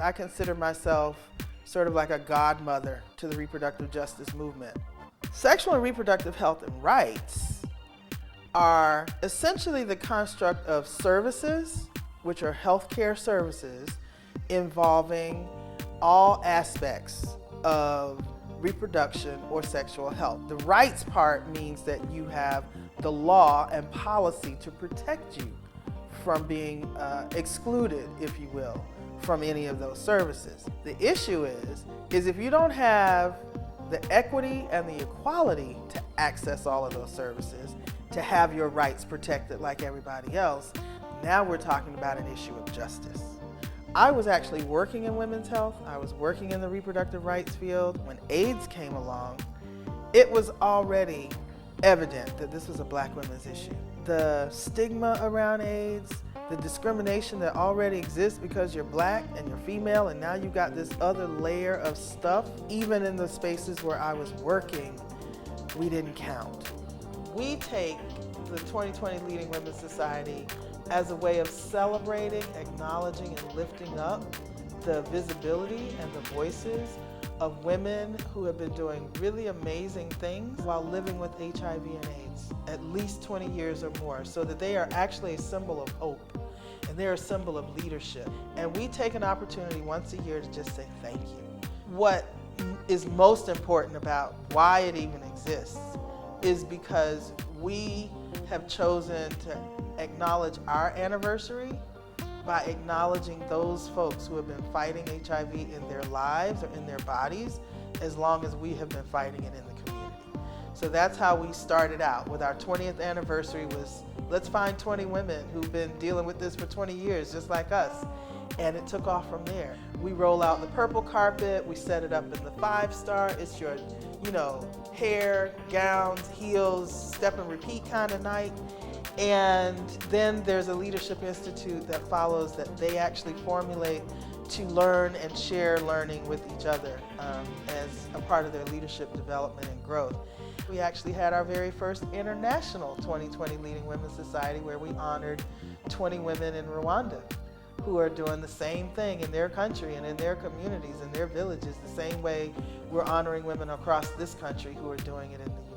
I consider myself sort of like a godmother to the reproductive justice movement. Sexual and reproductive health and rights are essentially the construct of services, which are healthcare services, involving all aspects of reproduction or sexual health. The rights part means that you have the law and policy to protect you from being excluded, if you will, from any of those services. The issue is if you don't have the equity and the equality to access all of those services, to have your rights protected like everybody else, now we're talking about an issue of justice. I was actually working in women's health. I was working in the reproductive rights field. When AIDS came along, it was already evident that this was a black women's issue. The stigma around AIDS, the discrimination that already exists because you're black and you're female, and now you've got this other layer of stuff. Even in the spaces where I was working, we didn't count. We take the 2020 Leading Women's Society as a way of celebrating, acknowledging, and lifting up the visibility and the voices of women who have been doing really amazing things while living with HIV and AIDS, at least 20 years or more, so that they are actually a symbol of hope and they're a symbol of leadership. And we take an opportunity once a year to just say thank you. What is most important about why it even exists is because we have chosen to acknowledge our anniversary by acknowledging those folks who have been fighting HIV in their lives or in their bodies as long as we have been fighting it in the community. So that's how we started out with our 20th anniversary was, let's find 20 women who've been dealing with this for 20 years just like us. And it took off from there. We roll out the purple carpet, we set it up in the 5-star. It's your, hair, gowns, heels, step and repeat kind of night. And then there's a leadership institute that follows that they actually formulate to learn and share learning with each other as a part of their leadership development and growth. We actually had our very first international 2020 Leading Women's Society where we honored 20 women in Rwanda who are doing the same thing in their country and in their communities and their villages, the same way we're honoring women across this country who are doing it in the